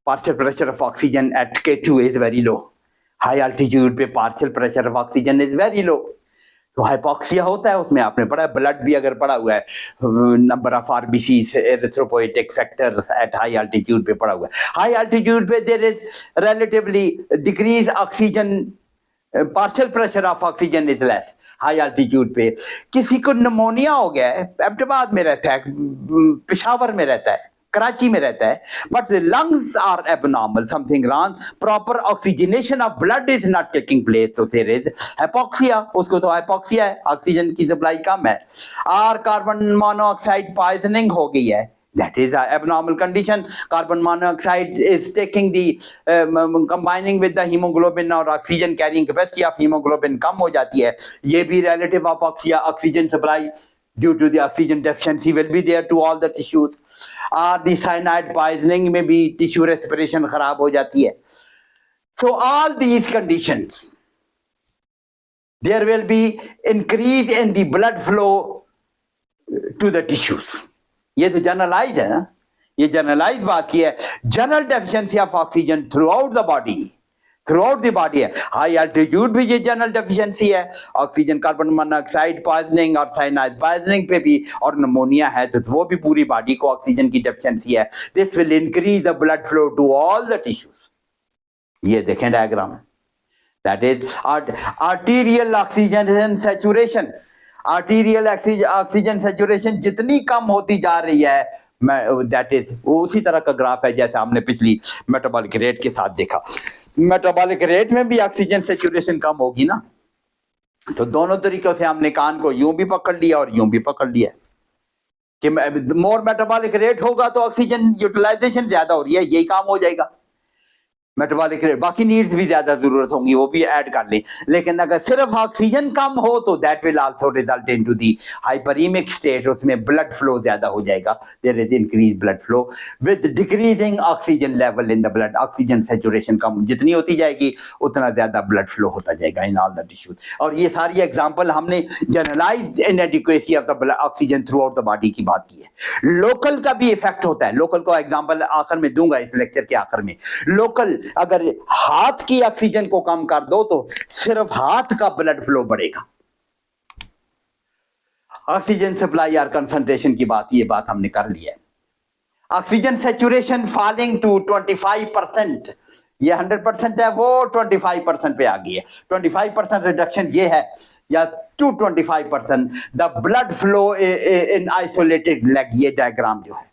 partial pressure of oxygen at K2 is very low. high altitude पे partial pressure of oxygen is very low. तो हाइपोक्सिया होता है, उसमें आपने पढ़ा है, ब्लड भी अगर पढ़ा हुआ है, number of RBC, erythropoietic factors at high altitude पे पढ़ा हुआ है। हाई एल्टीट्यूड पे there is relatively decrease oxygen, partial pressure of oxygen is less. High altitude पे किसी को निमोनिया हो गया है, एबटाबाद में रहता है, पेशावर में रहता है, कराची में रहता है, but the lungs are abnormal, something wrong, proper oxygenation of blood is not taking place, तो देयर इज हाइपोक्सिया, उसको तो हाइपोक्सिया है, ऑक्सीजन की सप्लाई कम है, और कार्बन मोनोऑक्साइड पॉइजनिंग हो गई है, that is an abnormal condition. Carbon monoxide is taking the combining with the hemoglobin और oxygen carrying capacity of hemoglobin कम हो जाती है, ये भी relative hypoxia, oxygen supply due to the oxygen deficiency will be there to all the tissues. और the cyanide poisoning में भी tissue respiration खराब हो जाती है। So all these conditions, there will be increase in the blood flow to the tissues. ये तो generalise है ना, ये जनरलाइज बात की है। General deficiency of oxygen throughout the body, through out the body है। हाई एल्टीट्यूड भी ये जनरल डेफिशिएंसी है, ऑक्सीजन कार्बन मोनोऑक्साइड पॉइजनिंग और साइनाइड पॉइजनिंग पे भी, और निमोनिया है तो वो भी पूरी बॉडी को ऑक्सीजन की डेफिशिएंसी है। This will increase the blood flow to all the tissues. ये देखें diagram, that is arterial oxygen saturation. Arterial oxygen saturation जितनी कम होती जा रही है, दैट इज उसी तरह का ग्राफ है जैसे हमने पिछली मेटाबॉलिक रेट के साथ देखा। मेटाबॉलिक रेट में भी ऑक्सीजन सैचुरेशन कम होगी ना, तो दोनों तरीकों से हमने कान को यूं भी पकड़ लिया और यूं भी पकड़ लिया कि मोर मेटाबॉलिक रेट होगा तो ऑक्सीजन यूटिलाइजेशन ज्यादा हो रही है, यही काम हो जाएगा। मेटाबॉलिक रेट, बाकी नीड्स भी ज्यादा जरूरत होंगी, वो भी ऐड कर लें। लेकिन अगर सिर्फ ऑक्सीजन कम हो तो that will also result into the hyperaemic state, उसमें ब्लड फ्लो ज्यादा हो जाएगा। There is increase blood flow with decreasing oxygen level in the blood. Oxygen saturation कम जितनी होती जाएगी उतना ज्यादा ब्लड फ्लो होता जाएगा इन ऑल द टिश्यूज। और ये सारी एग्जांपल हमने generalised inadequacy of the oxygen throughout the body की बात की है। लोकल का भी इफेक्ट होता है, लोकल को एग्जांपल आखिर में दूंगा इस लेक्चर के आखिर में। लोकल, अगर हार्ट की ऑक्सीजन को कम कर दो तो सिर्फ हार्ट का ब्लड फ्लो बढ़ेगा। ऑक्सीजन सप्लाई और कंसंट्रेशन की बात, ये बात हमने कर ली है। ऑक्सीजन सैचुरेशन फॉलिंग टू 25%, ये 100% है, वो 25% पे आ गई है। 25% रिडक्शन ये है, या to 25% the blood flow in isolated leg. ये डायग्राम जो है,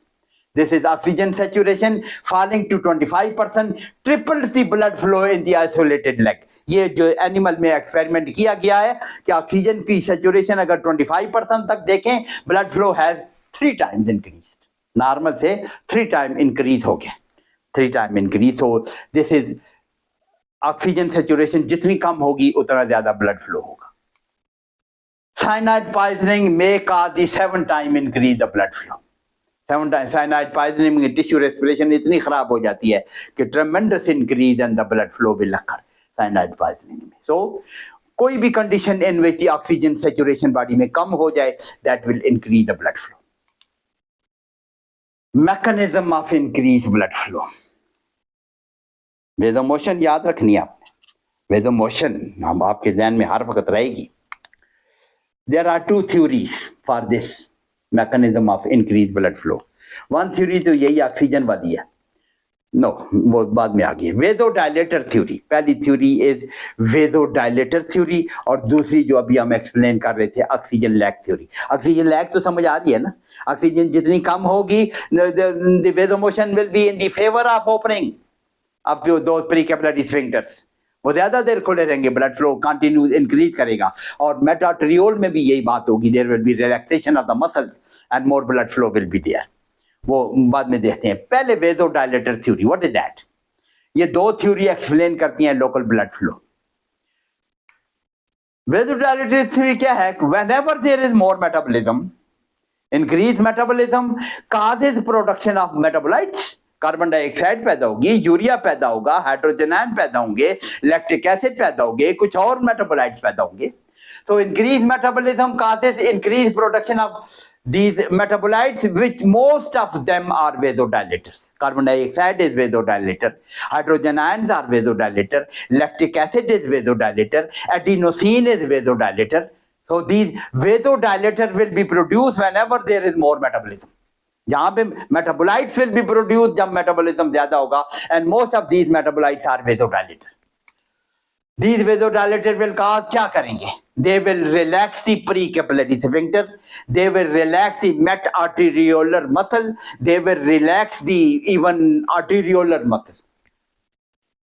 this is oxygen saturation falling to 25%, tripled the blood flow in the isolated leg। ये जो एनिमल में एक्सपेरिमेंट किया गया है कि ऑक्सीजन की सैचुरेशन अगर 25% तक देखें, blood flow has 3 times increased, normal से 3 times इंक्रीज हो गया, 3 times इंक्रीज। हो दिस इज ऑक्सीजन सैचुरेशन जितनी कम होगी उतना ज्यादा ब्लड फ्लो होगा। Cyanide poisoning may cause the 7 times increase the blood flow. Cyanide poisoning में टिश्यू रेस्पिरेशन इतनी खराब हो जाती है कि ट्रेमेंडस increase in the blood flow will occur cyanide poisoning में। सो कोई भी condition in which oxygen saturation body में कम हो जाए, that will increase the blood flow. Mechanism of increase blood flow, vasomotion याद रखनी है आपने। वेजोमोशन हम आपके ध्यान में हर वक्त रहेगी। There are 2 theories for this mechanism of increased blood flow। one theory तो यही ऑक्सीजन वाली है, नो वो बाद में आ गई। वेजोडायलेटर थ्योरी, पहली थ्योरी इज वेजोडायलेटर थ्योरी, और दूसरी जो अभी हम एक्सप्लेन कर रहे थे oxygen lag theory. Oxygen lag तो समझ आ रही है ना, ऑक्सीजन जितनी कम होगी the vasomotion will be in the favour of opening of दो प्रीकैपिलरी स्फिंक्टर्स, वो ज्यादा देर खुले रहेंगे, ब्लड फ्लो कंटिन्यू इंक्रीज करेगा। और मेटाट्रियोल में भी यही बात होगी, there will be relaxation of the muscles and more blood flow will be there. वो बाद में देखते हैं। पहले vasodilator theory, what is that? ये 2 थ्योरी एक्सप्लेन करती हैं local blood flow. Vasodilator theory क्या है? Whenever there is more metabolism, increase metabolism causes production of metabolites. Carbon dioxide पैदा होगी, यूरिया पैदा होगा, हाइड्रोजन आयन पैदा होंगे, लैक्टिक एसिड पैदा होंगे, कुछ और मेटाबोलाइट्स पैदा होंगे। So increased metabolism causes increased production of these metabolites, which most of them are vasodilators. Carbon dioxide is vasodilator, hydrogen ions are vasodilator, lactic acid is vasodilator, adenosine is vasodilator. So these vasodilators will be produced whenever there is more metabolism. जहां पे metabolites will be produce जब metabolism ज्यादा होगा, and most of these metabolites are vasodilator. These vasodilators will cause, क्या करेंगे? They will relax the precapillary sphincter, they will relax the metarteriolar muscle, they will relax the even arteriolar muscle.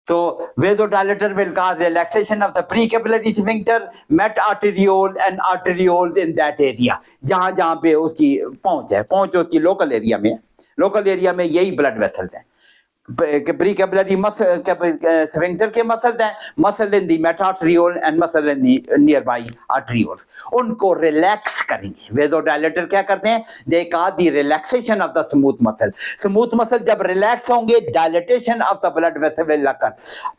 So vasodilator will cause relaxation of the precapillary sphincter, metarteriole and arterioles in that area. जहां जहां पे उसकी पहुंच है, पहुंच उसकी local area में, local area में यही ब्लड वेसल्स हैं। प्रीकैपिलरी मसल स्फिंक्टर के मसल्स हैं, muscle in the metarteriole and muscle in the nearby arterioles, उनको रिलैक्स करेंगे। वेजोडायलेटर क्या करते हैं? They cause the relaxation of the smooth muscle. Smooth muscle जब रिलैक्स होंगे, dilatation of the blood vessel will occur,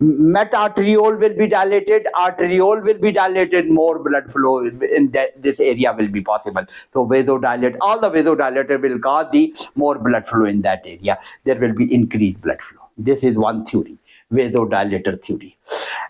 metarteriole will be dilated, arteriole will be dilated, more blood flow in this area will be possible. So vasodilate, all the vasodilator will cause the more blood flow in that area. There will be increased blood flow. This is one theory. Vasodilator theory.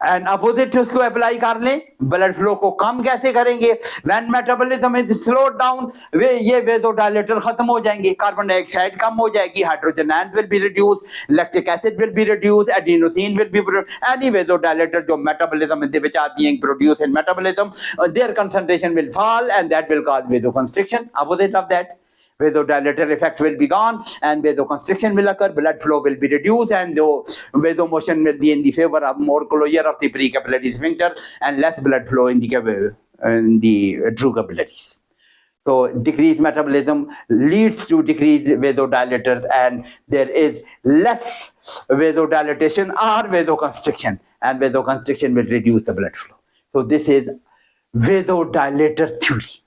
And opposite उसको apply कर लें, blood flow को कम कैसे करेंगे? When metabolism is slowed down, ये vasodilator खत्म हो जाएंगे, कार्बन डाइऑक्साइड कम हो जाएगी, hydrogen ions will be reduce, lactic acid will be reduce, adenosine will be, any vasodilator जो metabolism in which are being produced in metabolism, their concentration will fall and that will cause vasoconstriction. Opposite of that, vasodilator effect will be gone and vasoconstriction will occur, blood flow will be reduced, and the vasomotion will be in the favor of more closure of the precapillary sphincter and less blood flow in the true capillaries. So decreased metabolism leads to decreased vasodilators, and there is less vasodilatation or vasoconstriction, and vasoconstriction will reduce the blood flow. So this is vasodilator theory.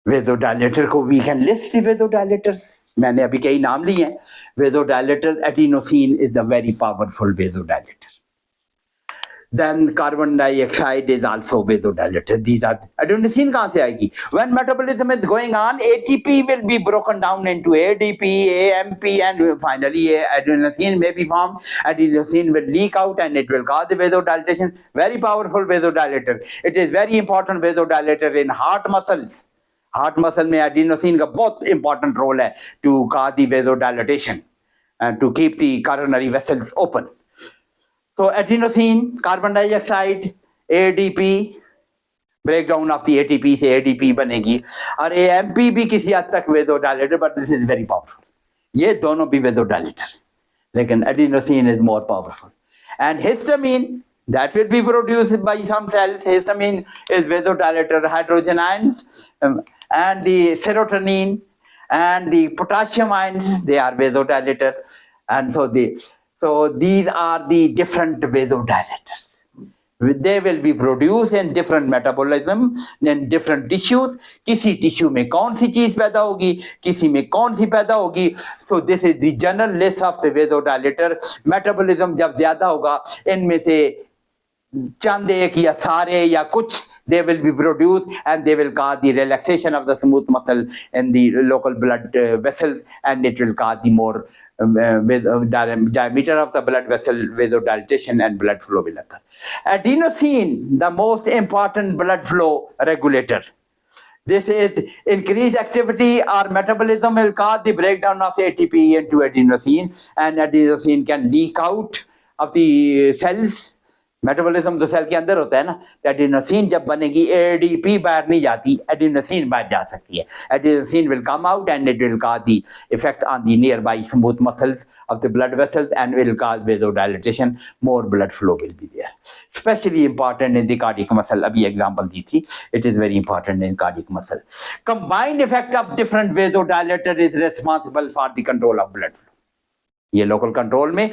Vasodilator को we can list the vasodilators, मैंने अभी कई नाम लिए हैं। Vasodilator adenosine is the very powerful vasodilator, then carbon dioxide is also vasodilator. These are, adenosine कहां से आएगी? When metabolism is going on, ATP will be broken down into ADP, AMP, and finally adenosine may be formed. Adenosine will leak out and it will cause the vasodilatation. Very powerful vasodilator. It is very important vasodilator in heart muscles. Heart muscle में adenosine का बहुत important role है to cause the vasodilatation and to keep the coronary vessels open. So adenosine, carbon dioxide, ADP, breakdown of the ATP से ADP बनेगी, और AMP भी किसी हद तक vasodilator, but this is very powerful. ये दोनों भी वेजोडायलेटर, लेकिन adenosine is more powerful. And histamine, that will be produced by some cells. Histamine is vasodilator. Hydrogen ions and the serotonin and the potassium ions, they are vasodilator. And so these are the different vasodilators. They will be produced in different metabolism in different tissues. किसी tissue में कौन सी चीज पैदा होगी, किसी में कौन सी पैदा होगी। So this is the general list of the vasodilator. Metabolism जब ज्यादा होगा, इनमें से चंद एक या सारे या कुछ, they will be produced and they will cause the relaxation of the smooth muscle in the local blood vessels, and it will cause the more diameter of the blood vessel vasodilatation and blood flow will occur. Adenosine, the most important blood flow regulator. This is increased activity or metabolism will cause the breakdown of ATP into adenosine, and adenosine can leak out of the cells. Metabolism तो cell के अंदर होता है ना, adenosine जब बनेगी, ADP बाहर नहीं जाती, एडिनोसिन बाहर जा सकती है। Adenosine will come out and it will cause the effect on the nearby smooth muscles of the blood vessels and will cause vasodilatation, more blood flow will be there. Especially important in the cardiac muscle, अभी example दी थी, it is very important in cardiac muscle. Combined effect of different vasodilator is responsible for the control of blood flow. ये local control में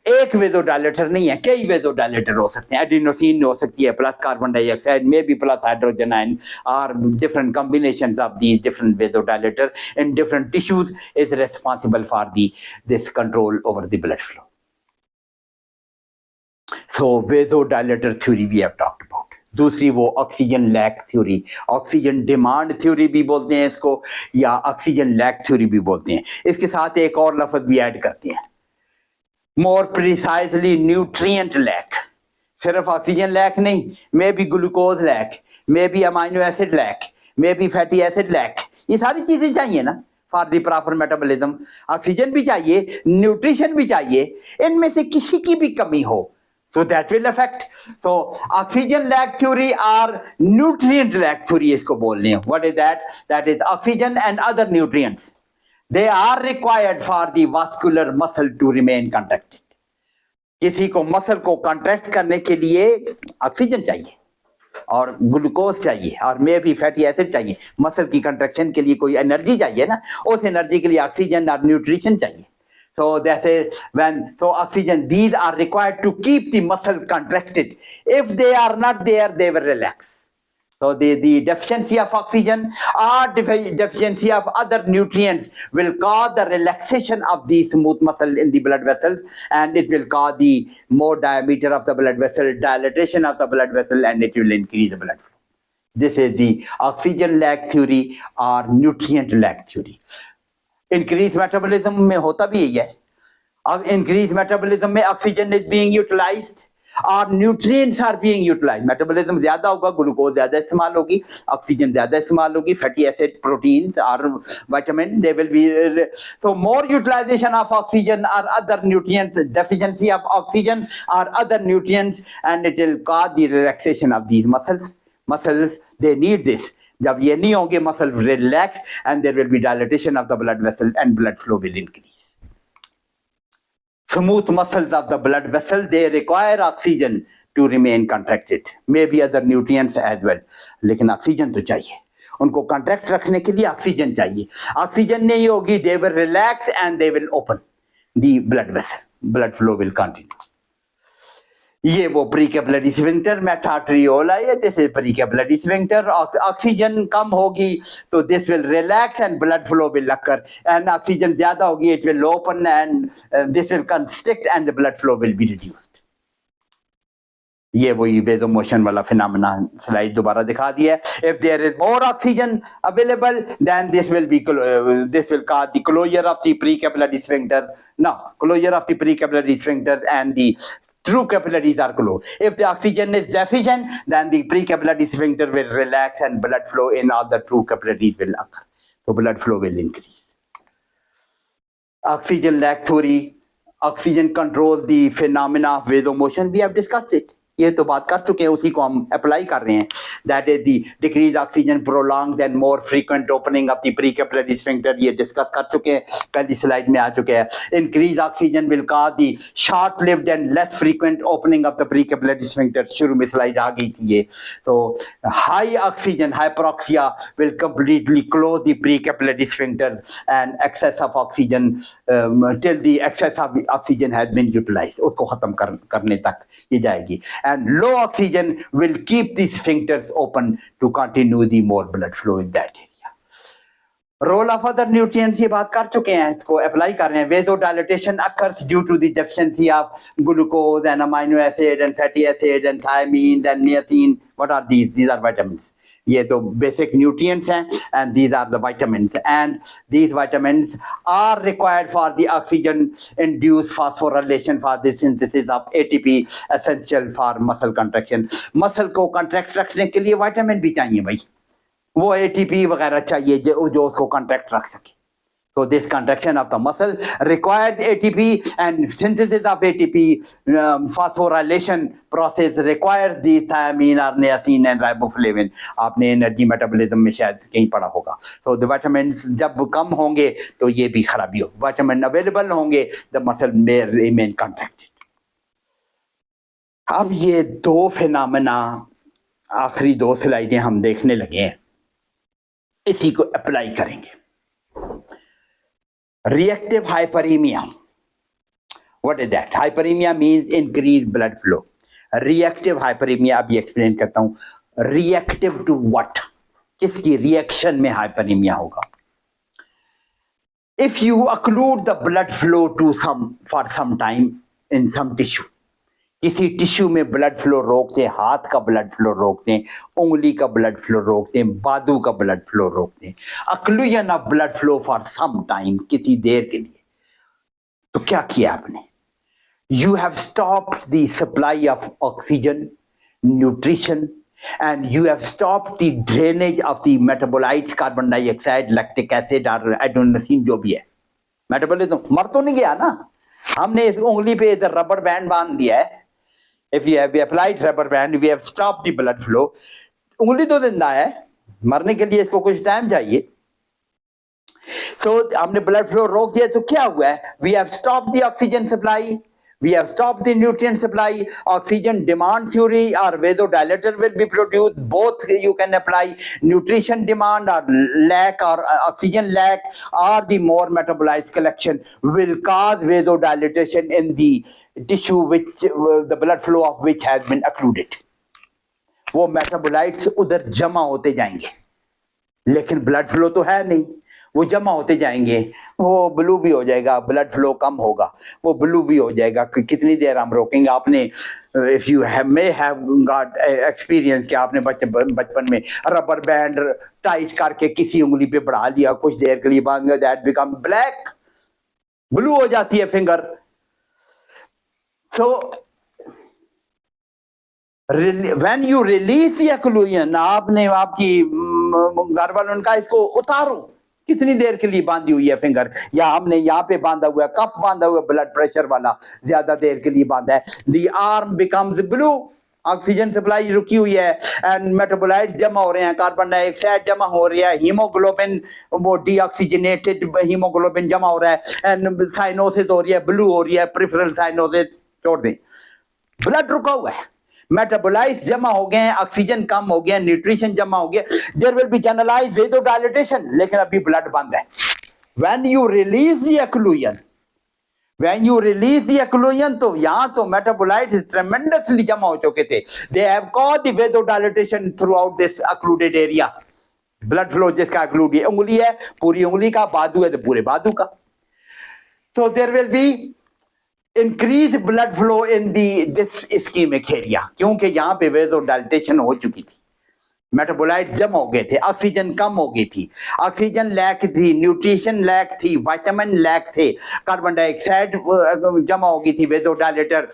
एक वेजोडायलेटर नहीं है, कई वेजोडायलेटर हो सकते हैं। एडिनोसिन हो सकती है plus carbon dioxide, may be plus hydrogen ion, और different combinations of the different vasodilator in different tissues is responsible for this control over the blood flow. So vasodilator theory we have talked about. दूसरी वो oxygen lack theory, oxygen demand theory भी बोलते हैं इसको, या oxygen lack theory भी बोलते हैं। इसके साथ एक और लफ्ज भी ऐड करते हैं, more precisely nutrient lack. सिर्फ ऑक्सीजन लैक नहीं, may be glucose lack, may be amino acid lack, may be fatty acid lack, ये सारी चीजें चाहिए ना for the proper metabolism. Oxygen भी चाहिए, न्यूट्रिशन भी चाहिए, इनमें से किसी की भी कमी हो, so that will affect. So oxygen lack theory or nutrient lack theory इसको बोल रहे हैं। What is that? That is oxygen and other nutrients. They are required for the vascular muscle to remain contracted. किसी को muscle को contract करने के लिए ऑक्सीजन चाहिए और ग्लूकोज चाहिए और मे भी फैटी एसिड चाहिए। मसल की कंट्रैक्शन के लिए कोई एनर्जी चाहिए ना, उस एनर्जी के लिए ऑक्सीजन और न्यूट्रिशन चाहिए। So that is oxygen, these are required to keep the muscle contracted. If they are not there, they will relax. So the deficiency of oxygen or deficiency of other nutrients will cause the relaxation of the smooth muscle in the blood vessels, and it will cause the more diameter of the blood vessel, dilatation of the blood vessel, and it will increase the blood flow. This is the oxygen lack theory or nutrient lack theory. Increased metabolism में होता भी यही है, increased metabolism में oxygen is being utilized और nutrients are being utilized. Metabolism ज़्यादा होगा, glucose ज़्यादा इस्तेमाल होगी, ऑक्सीजन ज़्यादा इस्तेमाल होगी, fatty acid, proteins or vitamin, they will be so more utilization of oxygen or other nutrients, deficiency of oxygen or other nutrients, and it will cause the relaxation of these muscles. Muscles, they need this. जब ये नहीं होंगे, muscle relax and there will be dilatation of the blood vessel and blood flow will increase. Smooth muscles of the blood vessel, they require oxygen to remain contracted, maybe other nutrients as well, लेकिन oxygen तो चाहिए, उनको contract रखने के लिए oxygen चाहिए. Oxygen नहीं होगी, they will relax and they will open the blood vessel, blood flow will continue. ये वो प्रीकैपिलरी स्फिंक्टर मेटार्ट्रियोला है, this is precapillary sphincter. Oxygen कम होगी तो this will relax and blood flow will occur, and oxygen ज्यादा होगी it will open and this will constrict and the blood flow will be reduced. ये वही vasomotion वाला phenomena, slide दोबारा दिखा दिया. If there is more oxygen available then this will cause the closure of the precapillary sphincter. Now closure of the precapillary sphincter and the true capillaries are closed. If the oxygen is deficient, then the precapillary sphincter will relax and blood flow in all the true capillaries will occur. So blood flow will increase. Oxygen lack theory. Oxygen controls the phenomena of vasomotion. We have discussed it. ये तो बात कर चुके हैं, उसी को हम apply कर रहे हैं. That is the decrease oxygen prolonged and more frequent opening of the precapillary sphincter. ये डिस्कस कर चुके हैं, पहली स्लाइड में आ चुके हैं. Increase oxygen will cause the short lived and less frequent opening of the precapillary sphincter. शुरू में स्लाइड आ गई थी ये. तो high oxygen hyperoxia will completely close the precapillary sphincter and excess of oxygen till the excess of oxygen has been utilised, उसको खत्म करने तक ये जाएगी. And low oxygen will keep the sphincters open to continue the more blood flow in that area. Role of other nutrients ये बात कर चुके हैं, इसको अप्लाई कर रहे हैं. Vasodilatation occurs due to the deficiency of glucose and amino acid and fatty acid and thiamine and niacin. What are these? These are vitamins. ये तो basic nutrients हैं and these are the vitamins, and these vitamins are required for the oxygen induced phosphorylation for the synthesis of ATP essential for muscle contraction. muscle को contract रखने के लिए vitamin भी चाहिए भाई, वो ATP वगैरह चाहिए जो उसको contract रख सके. So this contraction of the muscle requires ATP and synthesis of ATP phosphorylation process requires these thiamine or niacin and riboflavin. आपने एनर्जी मेटाबॉलिज्म में शायद कहीं पढ़ा होगा. So the vitamins जब कम होंगे तो ये भी खराबी हो. Vitamin available होंगे, the muscle may remain contracted. अब ये दो फिनोमेना, आखिरी दो स्लाइडें हम देखने लगे हैं, इसी को अप्लाई करेंगे. Reactive hyperemia. What is that? Hyperemia means increased blood flow. Reactive hyperemia अभी explain करता हूँ. Reactive to what? किसकी reaction में hyperemia होगा? If you occlude the blood flow to for some time in some tissue, किसी tissue में blood flow रोकते हैं, हाथ का ब्लड फ्लो रोकते हैं, उंगली का ब्लड फ्लो रोकते हैं, बाजू का ब्लड फ्लो रोकते हैं. Occlusion of blood flow for some time, किसी देर के लिए. तो क्या किया आपने? You have stopped the supply of oxygen, nutrition, and you have stopped the drainage of the metabolites, carbon dioxide, lactic acid और एडेनोसिन जो भी है. मेटाबॉलिज्म मर तो नहीं गया ना. हमने इस उंगली पे इधर रबर बैंड बांध दिया है. If we have applied rubber band, we have stopped the blood flow. उंगली तो जिंदा है, मरने के लिए इसको कुछ टाइम चाहिए. So हमने blood flow रोक दिया तो क्या हुआ है? We have stopped the oxygen supply. We have stopped the nutrient supply. Oxygen demand theory or vasodilator will be produced. Both you can apply. Nutrition demand or lack or oxygen lack or the more metabolites collection will cause vasodilatation in the tissue which the blood flow of which has been occluded. वो metabolites उधर जमा होते जाएंगे, लेकिन blood flow तो है नहीं, वो जमा होते जाएंगे. वो ब्लू भी हो जाएगा, ब्लड फ्लो कम होगा, वो ब्लू भी हो जाएगा. कितनी देर हम रोकेंगे? आपने if you may have got experience कि आपने बचपन में रबर बैंड टाइट करके किसी उंगली पे बढ़ा लिया, कुछ देर के लिए बाद दैट बिकम ब्लैक, ब्लू हो जाती है finger. So when you release the occlusion, आपने आपकी घर वालों का इसको उतारो, कितनी देर के लिए बांधी हुई है फिंगर, या हमने यहाँ पे बांधा हुआ है, कफ बांधा हुआ है ब्लड प्रेशर वाला, ज्यादा देर के लिए बांधा है, the arm becomes blue, oxygen supply रुकी हुई है एंड मेटाबोलाइट्स जमा हो रहे हैं, कार्बन डाइऑक्साइड जमा हो रही है, हीमोग्लोबिन वो डीऑक्सीजनेटेड हीमोग्लोबिन जमा हो रहा है एंड साइनोसिस हो रही है, ब्लू हो रही है, प्रिफरल साइनोसिस, छोड़ दें, ब्लड रुका हुआ है, मेटाबोलाइट्स जमा हो गए हैं, ऑक्सीजन कम हो गया, न्यूट्रिशन जमा हो गया, देयर विल बी जनरलाइज्ड वेजोडाइलेटेशन, लेकिन अभी ब्लड बंद है. When you release the occlusion, when you release the occlusion, तो यहाँ तो मेटाबोलाइट्स ट्रेमेंडसली जमा हो चुके थे, they have caused the vasodilatation throughout this occluded area. Blood flow जिसका occlude है, उंगली है, पूरी उंगली का, बाजू है तो पूरे बाजू का. So there will be increase blood flow in this ischemic area, क्योंकि यहाँ पे vasodilatation हो चुकी थी, मेटाबोलाइट जमा हो गए थे, ऑक्सीजन कम हो गई थी, ऑक्सीजन लैक थी, न्यूट्रिशन लैक थी, विटामिन लैक थे, कार्बन डाइऑक्साइड जमा हो गई थी, वेजोडाइलेटर,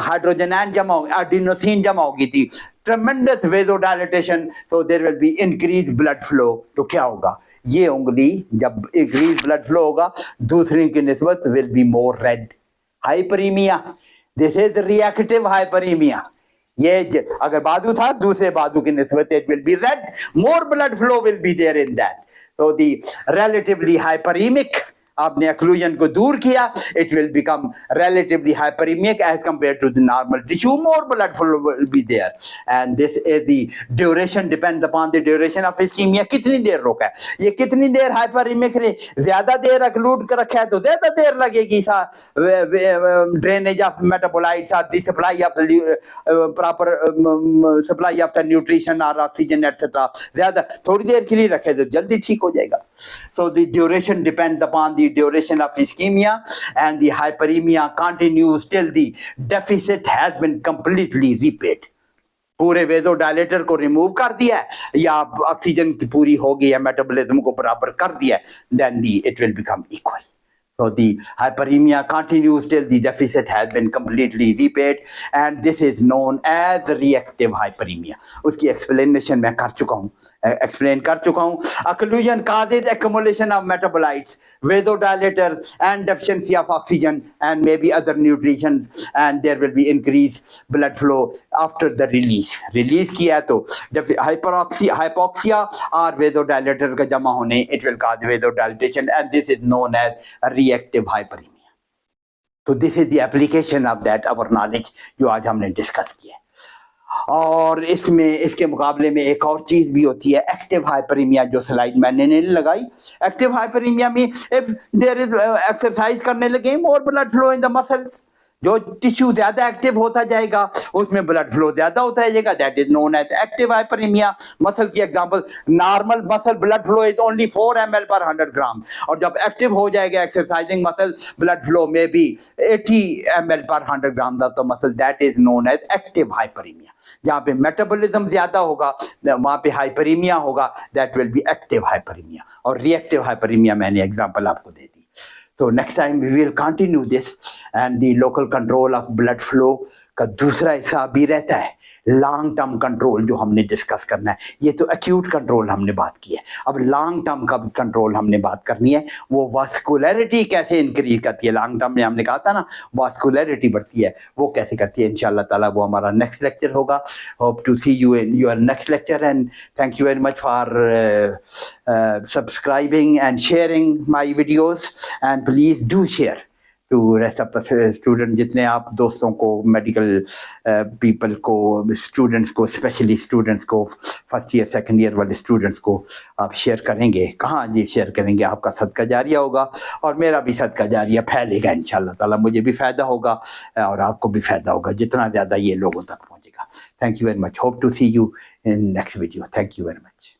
हाइड्रोजन आयन जमा हो, एडिनोसिन जमा हो गई थी, tremendous vasodilatation, so there will be increase blood flow. तो क्या होगा, ये उंगली जब इंक्रीज ब्लड फ्लो होगा दूसरी की निस्बत will be more red, hyperaemia, this is reactive hyperaemia. ये अगर बाजू था दूसरे बाजू की निस्बत it will be red, more blood flow will be there in that. तो दी रिलेटिवली हाइपरीमिक, आपने occlusion को दूर किया, it will become relatively hyperemic as compared to the normal tissue, more blood flow will be there, and this is the duration, depends upon the duration of ischemia, कितनी देर रोका है, ये कितनी देर hyperemic ने, ज्यादा देर occlude कर रखा है तो ज्यादा देर लगेगी drainage of metabolites or the supply of the proper supply of the nutrition or oxygen etc, ज्यादा थोड़ी देर के लिए रखे तो जल्दी ठीक हो जाएगा. So the duration depends upon the duration of ischemia, and the hyperemia continues till the deficit has been completely repaid. पूरे वेजोडाइलेटर को रिमूव कर दिया है या ऑक्सीजन की पूरी हो गई है, मेटाबॉलिज्म को बराबर कर दिया है, then it will become equal. So the hyperemia continues till the deficit has been completely repaid, and this is known as reactive hyperemia. उसकी explanation मैं कर चुका हूँ, explain कर चुका हूँ. Occlusion causes accumulation of metabolites, vasodilators, and deficiency of oxygen and maybe other nutrition, and there will be increased blood flow after the release. Release किया है तो hypoxia or vasodilator का जमा होने, it will cause vasodilatation, and this is known as reactive hyperemia. तो this is the application of that our knowledge जो आज हमने डिस्कस किया है. और इसमें इसके मुकाबले में एक और चीज भी होती है, एक्टिव हाइपरीमिया, जो स्लाइड मैंने नहीं लगाई. एक्टिव हाइपरीमिया में इफ देयर इज एक्सरसाइज करने लगे, more blood flow in the muscles, जो टिश्यू ज्यादा एक्टिव होता जाएगा उसमें ब्लड फ्लो ज्यादा होता जाएगा, that is known as active hyperaemia. Muscle की example, normal muscle blood flow is only 4 ml per 100 gram, और जब एक्टिव हो जाएगा एक्सरसाइजिंग मसल, ब्लड फ्लो में भी 80 ml per 100 gram of the muscle, that is known as active hyperaemia. जहाँ पे metabolism ज्यादा होगा वहां पे हाइपरीमिया होगा, that will be active hyperaemia. और रिएक्टिव हाइपरीमिया मैंने एग्जांपल आपको दे दी. So next time we will continue this, and the local control of blood flow का दूसरा हिस्सा भी रहता है लॉन्ग टर्म कंट्रोल, जो हमने डिस्कस करना है. ये तो एक्यूट कंट्रोल हमने बात की है, अब लॉन्ग टर्म का कंट्रोल हमने बात करनी है. वो वास्कुलरिटी कैसे इंक्रीज करती है, लॉन्ग टर्म में हमने कहा था ना वास्कुलरिटी बढ़ती है, वो कैसे करती है, इंशाल्लाह ताला वो हमारा नेक्स्ट लेक्चर होगा. Hope to see you in your next lecture, and thank you very much for subscribing and sharing my videos, and please do share to rest of the student. जितने आप दोस्तों को, मेडिकल पीपल को, students को, specially students को, first year second year वाले students को आप शेयर करेंगे, कहाँ जी शेयर करेंगे, आपका सदका जारिया होगा और मेरा भी सदका जारिया फैलेगा इंशाल्लाह ताला. मुझे भी फ़ायदा होगा और आपको भी फ़ायदा होगा, जितना ज़्यादा ये लोगों तक पहुँचेगा. Thank you very much. Hope to see you in next video. Thank you very much.